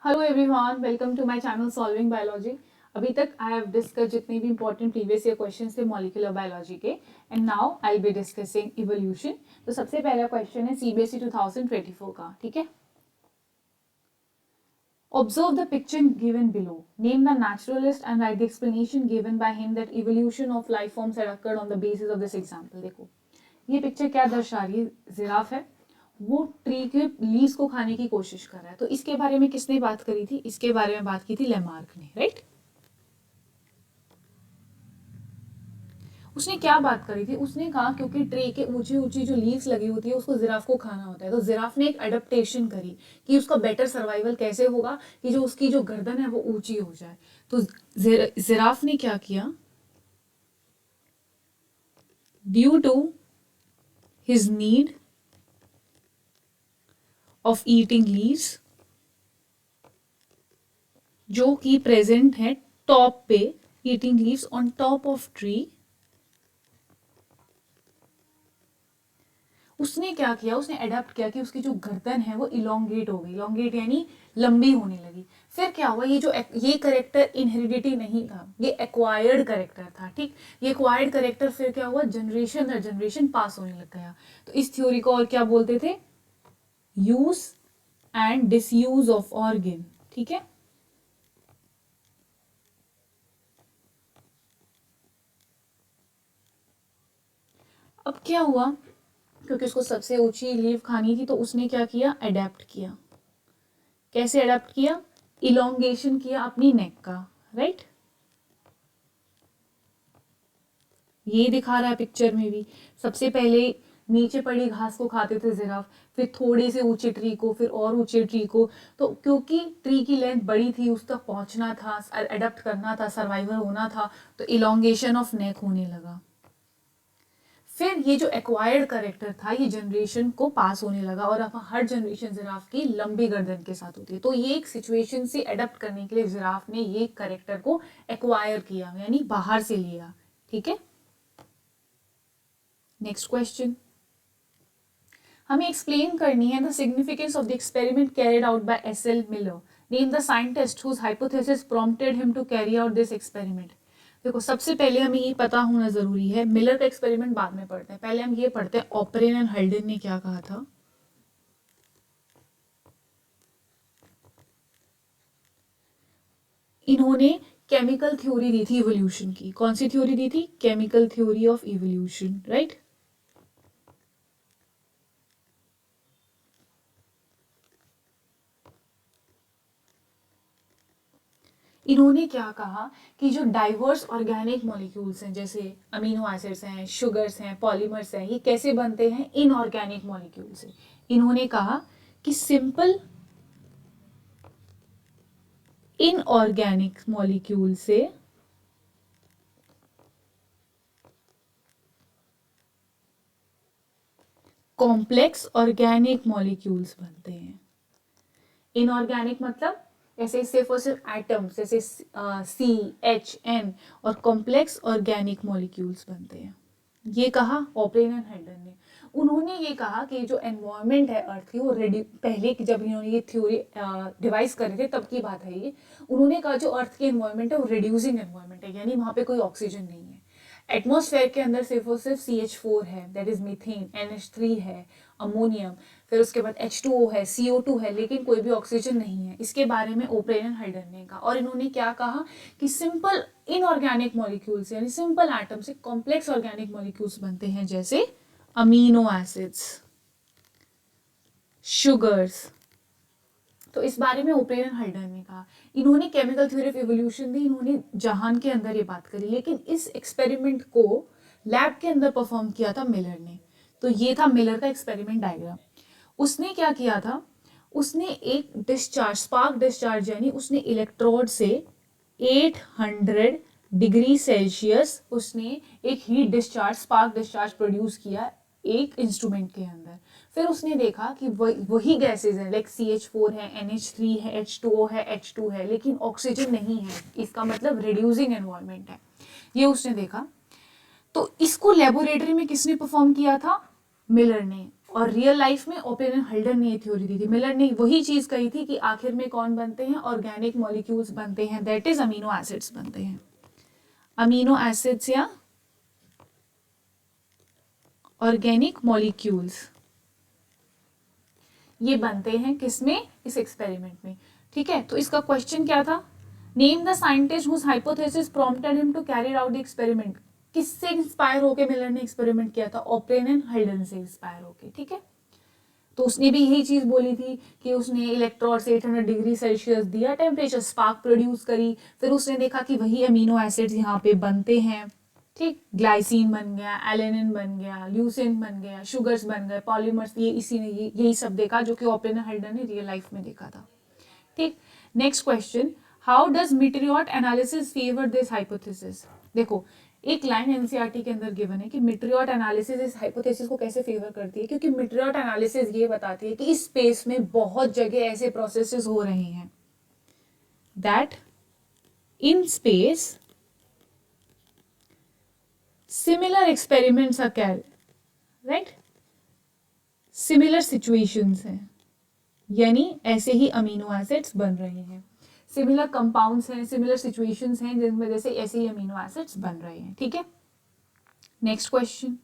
Hello everyone, welcome to my channel solving biology. अभी तक I have discuss जितने भी इंपॉर्टेंट प्रीवियस ईयर क्वेश्चंस थे मॉलिक्यूलर बायोलॉजी के, and now I will be discussing evolution. तो सबसे पहला क्वेश्चन है सीबीएसई 2024 का, ठीक है। Observe the picture given below. Name the naturalist and write the explanation given by him that evolution of life forms had occurred on the basis of this example. देखो ये picture क्या दर्शा रही है, जिराफ है, वो ट्री के leaves को खाने की कोशिश कर रहा है। तो इसके बारे में किसने बात करी थी? इसके बारे में बात की थी लेमार्क ने, राइट। उसने क्या बात करी थी? उसने कहा क्योंकि ट्री के ऊंची ऊंची जो लीव्स लगी होती है उसको जिराफ को खाना होता है, तो जिराफ ने एक अडेप्टेशन करी कि उसका बेटर सर्वाइवल कैसे होगा कि जो उसकी जो गर्दन है वो ऊंची हो जाए। तो जिराफ ने क्या किया, due to his need of eating leaves, जो कि प्रेजेंट है टॉप पे, eating leaves on top of tree, उसने क्या किया, उसने अडेप्ट किया कि उसकी जो गर्दन है वो इलोंगेट हो गई। इलोंगेट यानी लंबी होने लगी। फिर क्या हुआ, ये करेक्टर इनहेरिडिटी नहीं था, ये एक्वायर्ड करेक्टर था, ठीक। ये एक्वायर्ड करेक्टर फिर क्या हुआ, जनरेशन दर जनरेशन पास होने लग गया। तो इस थ्योरी को और क्या बोलते थे, use and disuse of organ, ठीक है। अब क्या हुआ, क्योंकि उसको सबसे ऊंची लीव खानी थी तो उसने क्या किया, अडेप्ट किया। कैसे अडेप्ट किया, इलोंगेशन किया अपनी नेक का, राइट। ये दिखा रहा है पिक्चर में भी। सबसे पहले नीचे पड़ी घास को खाते थे जिराफ, फिर थोड़े से ऊंचे ट्री को, फिर और ऊंचे ट्री को। तो क्योंकि ट्री की लेंथ बड़ी थी, उस तक पहुंचना था, अडेप्ट करना था, सर्वाइवल होना था, तो इलोंगेशन ऑफ नेक होने लगा। फिर ये जो एक्वायर्ड करेक्टर था ये जनरेशन को पास होने लगा, और अब हर जनरेशन जिराफ की लंबी गर्दन के साथ होती है। तो ये एक सिचुएशन से अडेप्ट करने के लिए जिराफ ने ये करेक्टर को एक्वायर किया, यानी बाहर से लिया, ठीक है। नेक्स्ट क्वेश्चन हमें एक्सप्लेन करनी है the significance of the experiment carried out by S L. Miller. Name the scientist whose hypothesis prompted him to carry out this experiment. देखो सबसे पहले हमें ये पता होना जरूरी है, मिलर का एक्सपेरिमेंट बाद में पढ़ते हैं, पहले हम ये पढ़ते हैं ओपरेन एंड हल्डन ने क्या कहा था। इन्होंने केमिकल थ्योरी दी थी इवोल्यूशन की। कौन सी थ्योरी दी थी? Chemical theory of evolution, right. इन्होंने क्या कहा कि जो डाइवर्स ऑर्गेनिक मॉलिक्यूल्स हैं, जैसे अमीनो एसिड्स हैं, शुगर्स हैं, पॉलीमर्स हैं, ये कैसे बनते हैं? इनऑर्गेनिक मॉलिक्यूल से। इन्होंने कहा कि सिंपल इनऑर्गेनिक मॉलिक्यूल से कॉम्प्लेक्स ऑर्गेनिक मॉलिक्यूल्स बनते हैं। इनऑर्गेनिक मतलब जैसे सिर्फ और सिर्फ एटम्स, जैसे CH N, और कॉम्प्लेक्स ऑर्गेनिक मॉलिक्यूल्स बनते हैं। ये कहा ओपरेन एंड हल्डन ने। उन्होंने ये कहा कि जो एनवायरनमेंट है अर्थ की वो पहले की जब इन्होंने ये थ्योरी डिवाइस करे थे तब की बात है ये। उन्होंने कहा जो अर्थ की एनवायरनमेंट है वो रिड्यूसिंग एनवायरनमेंट है, यानी वहाँ पे कोई ऑक्सीजन नहीं है। एटमॉस्फेयर के अंदर सिर्फ और सिर्फ CH4 है, दैट इज मीथेन, NH3 है, अमोनियम, फिर उसके बाद H2O है, CO2 है, लेकिन कोई भी ऑक्सीजन नहीं है। इसके बारे में ओपरेन एंड हल्डन ने कहा। और इन्होंने क्या कहा कि सिंपल इनऑर्गेनिक मॉलिक्यूल्स यानी सिंपल एटम से कॉम्प्लेक्स ऑर्गेनिक मॉलिक्यूल्स बनते हैं, जैसे अमीनो एसिड्स, शुगर्स। तो इस बारे में ओपरेन एंड हल्डन ने कहा। इन्होंने केमिकल थ्योरी ऑफ इवोल्यूशन दी, इन्होंने जहान के अंदर ये बात करी, लेकिन इस एक्सपेरिमेंट को लैब के अंदर परफॉर्म किया था मिलर ने। तो ये था मिलर का एक्सपेरिमेंट डायग्राम। उसने क्या किया था, उसने एक डिस्चार्ज, स्पार्क डिस्चार्ज, यानी उसने इलेक्ट्रोड से 800 डिग्री सेल्सियस उसने एक heat discharge, spark discharge produce किया एक इंस्ट्रूमेंट के अंदर। फिर उसने देखा कि वही गैसेज हैं, लाइक CH4 है, NH3 है, H2O है, H2 है, लेकिन ऑक्सीजन नहीं है। इसका मतलब रिड्यूसिंग एनवायरनमेंट है, ये उसने देखा। तो इसको लेबोरेटरी में किसने परफॉर्म किया था? मिलर ने। और रियल लाइफ में ओपेन हल्डन ने ये थ्योरी दी थी, मिलर ने वही चीज कही थी कि आखिर में कौन बनते हैं, ऑर्गेनिक मॉलिक्यूल्स बनते हैं, दैट इज अमीनो एसिड्स बनते हैं। अमीनो एसिड्स या ऑर्गेनिक मॉलिक्यूल्स ये बनते हैं किसमें, इस एक्सपेरिमेंट में। ठीक है, तो इसका क्वेश्चन क्या था, name the scientist whose hypothesis prompted him to carry out the experiment. किससे इंस्पायर होके मिलर ने एक्सपेरिमेंट किया था, ओपेन एंड हल्डन से इंस्पायर होके। ठीक है, तो उसने भी यही चीज बोली थी कि उसने इलेक्ट्रोड से 800 डिग्री सेल्सियस दिया टेम्परेचर, स्पार्क प्रोड्यूस करी, फिर उसने देखा कि वही अमीनो एसिड्स यहाँ पे बनते हैं। ठीक, ग्लाइसिन बन गया, एलेनिन बन गया, ल्यूसिन बन गया, शुगर्स बन गए, पॉलीमर्स, ये इसी ने यही सब देखा जो कि ओपेन हल्डन ने रियल लाइफ में देखा था। ठीक, next question, how does meteorite analysis favour this hypothesis. देखो एक लाइन एनसीईआरटी के अंदर गिवन है कि मीटेरियोट एनालिसिस इस हाइपोथेसिस को कैसे फेवर करती है, क्योंकि मीटेरियोट एनालिसिस ये बताती है कि इस स्पेस में बहुत जगह ऐसे प्रोसेसेस हो रहे हैं that in space similar experiments are carried, right, similar situations हैं, यानी ऐसे ही अमीनो एसिड्स बन रहे हैं, सिमिलर कंपाउंड्स हैं, सिमिलर सिचुएशंस हैं जिनकी वजह से ऐसे ही अमीनो एसिड्स बन रहे हैं। ठीक है, next question,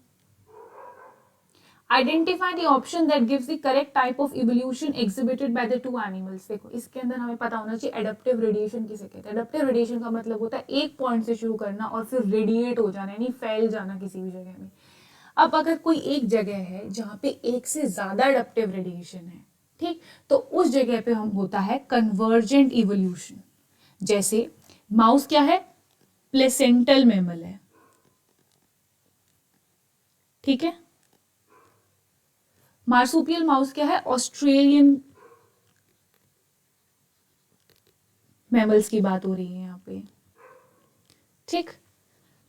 identify the option that gives the correct type of evolution exhibited by the two animals. देखो इसके अंदर हमें पता होना चाहिए एडेप्टिव रेडिएशन किसे कहते हैं। एडेप्टिव रेडिएशन का मतलब होता है एक पॉइंट से शुरू करना और फिर रेडिएट हो जाना, यानी फैल जाना किसी भी जगह में। अब अगर कोई एक जगह है जहां पे एक से ज्यादा एडेप्टिव रेडिएशन है, ठीक, तो उस जगह पे हम होता है कन्वर्जेंट इवोल्यूशन। जैसे माउस क्या है, प्लेसेंटल मैमल है, ठीक है, मार्सुपियल माउस क्या है, ऑस्ट्रेलियन मैमल्स की बात हो रही है यहाँ पे। ठीक,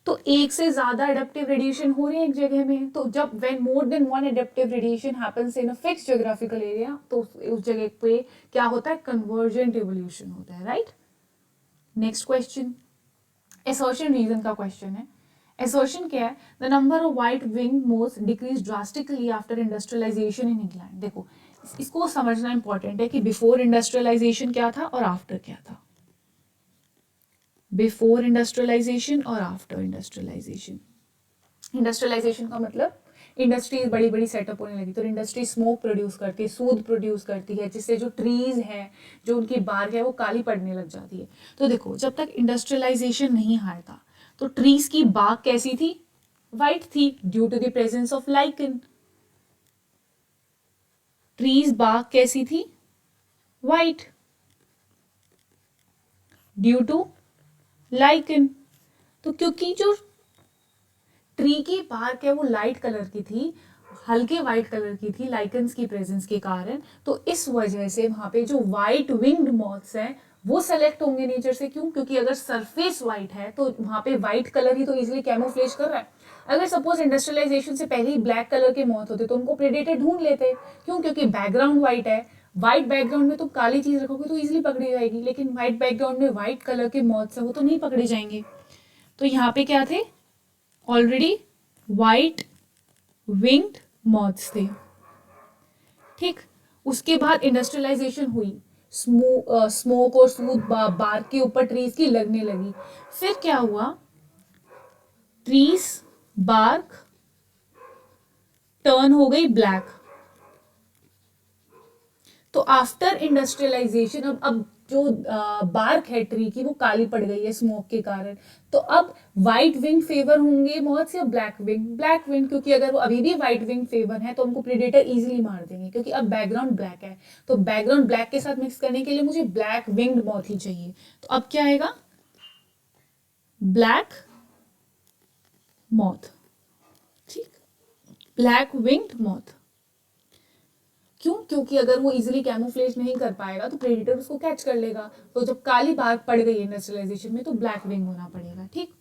तो एक से ज्यादा एडेप्टिव रेडिएशन हो रही है एक जगह में, तो जब when more than one adaptive radiation happens in a fixed geographical area, तो उस जगह पे क्या होता है, कन्वर्जेंट इवोल्यूशन होता है, right. Next question, assertion reason का क्वेश्चन है। असर्शन क्या है, the number of white wing moths decrease drastically after industrialisation in England. देखो इसको समझना इंपॉर्टेंट है कि बिफोर इंडस्ट्रियलाइजेशन क्या था और आफ्टर क्या था। बिफोर इंडस्ट्रियलाइजेशन और आफ्टर इंडस्ट्रियलाइजेशन। इंडस्ट्रियलाइजेशन का मतलब इंडस्ट्रीज बड़ी बड़ी सेटअप होने लगी, तो इंडस्ट्री स्मोक प्रोड्यूस करती है, सूद प्रोड्यूस करती है, जिससे जो ट्रीज हैं, जो उनकी बार्क है वो काली पड़ने लग जाती है। तो देखो जब तक इंडस्ट्रियलाइजेशन नहीं आया था तो ट्रीज की बार्क कैसी थी, वाइट थी, due to the presence of lichen. Trees bark कैसी थी, वाइट, ड्यू टू लाइकन। तो क्योंकि जो ट्री की बार्क है वो लाइट कलर की थी, हल्के वाइट कलर की थी लाइकन्स की प्रेजेंस के कारण, तो इस वजह से वहां पे जो वाइट विंग्ड मॉथ्स हैं वो सेलेक्ट होंगे नेचर से। क्यों, क्योंकि अगर सरफेस वाइट है तो वहां पे वाइट कलर ही तो इजीली कैमोफ्लेज कर रहा है। अगर सपोज इंडस्ट्रियलाइजेशन से पहले ही ब्लैक कलर के मॉथ होते तो उनको प्रेडेटर ढूंढ लेते। क्यों, क्योंकि बैकग्राउंड वाइट है, व्हाइट बैकग्राउंड में तुम काली चीज रखोगे तो इजीली पकड़ी जाएगी, लेकिन व्हाइट बैकग्राउंड में व्हाइट कलर के मॉथ्स हैं वो तो नहीं पकड़े जाएंगे। तो यहाँ पे क्या थे, ऑलरेडी वाइट विंग्ड मॉथ्स थे। ठीक, उसके बाद इंडस्ट्रियलाइजेशन हुई, स्मोक और सूद बार्क के ऊपर ट्रीज की लगने लगी। फिर क्या हुआ, ट्रीज बार्क टर्न हो गई ब्लैक। तो आफ्टर इंडस्ट्रियलाइजेशन अब जो बार्क है ट्री की वो काली पड़ गई है स्मोक के कारण। तो अब व्हाइट विंग फेवर होंगे मॉथ्स या ब्लैक विंग, ब्लैक विंग, क्योंकि अगर वो अभी भी व्हाइट विंग फेवर है तो उनको प्रेडेटर इजीली मार देंगे, क्योंकि अब बैकग्राउंड ब्लैक है। तो बैकग्राउंड ब्लैक के साथ मिक्स करने के लिए मुझे ब्लैक विंग्ड मॉथ ही चाहिए। तो अब क्या आएगा, ब्लैक मॉथ। ठीक, ब्लैक विंग्ड मॉथ। क्यों, क्योंकि अगर वो इजीली कैमोफ्लेज नहीं कर पाएगा तो प्रेडेटर उसको कैच कर लेगा। तो जब काली बार्क पड़ गई इंडस्ट्रियलाइजेशन में तो ब्लैक विंग होना पड़ेगा। ठीक,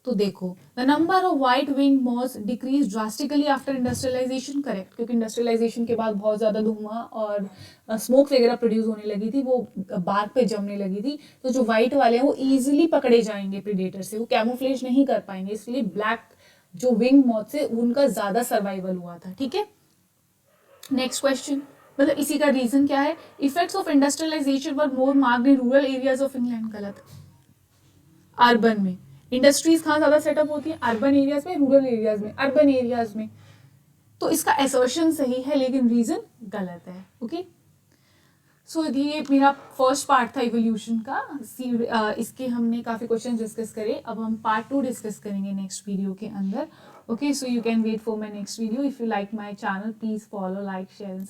तो देखो the number of white wing moths decrease drastically after industrialisation, correct, क्योंकि इंडस्ट्रियलाइजेशन के बाद बहुत ज्यादा धुआं और स्मोक वगैरह प्रोड्यूस होने लगी थी, वो बार्क पे जमने लगी थी। तो जो व्हाइट वाले हैं वो इजिली पकड़े जाएंगे प्रेडेटर से, वो कैमोफ्लेज नहीं कर पाएंगे, इसलिए ब्लैक जो विंग मॉथ्स है उनका ज्यादा सर्वाइवल हुआ था। ठीक है, नेक्स्ट क्वेश्चन, मतलब इसी का रीजन क्या है, effects of industrialisation were more marked in rural areas of England, गलत। अर्बन में इंडस्ट्रीज कहाँ ज्यादा सेटअप होती है, अर्बन एरियाज में, रूरल एरियाज में, अर्बन एरियाज में। तो इसका असर्शन सही है लेकिन रीजन गलत है। ओके, सो ये मेरा फर्स्ट पार्ट था इवोल्यूशन का। इसके हमने काफ़ी क्वेश्चन डिस्कस करे, अब हम पार्ट 2 डिस्कस करेंगे नेक्स्ट वीडियो के अंदर। Okay, so you can wait for my next video. If you like my channel please follow, like, share and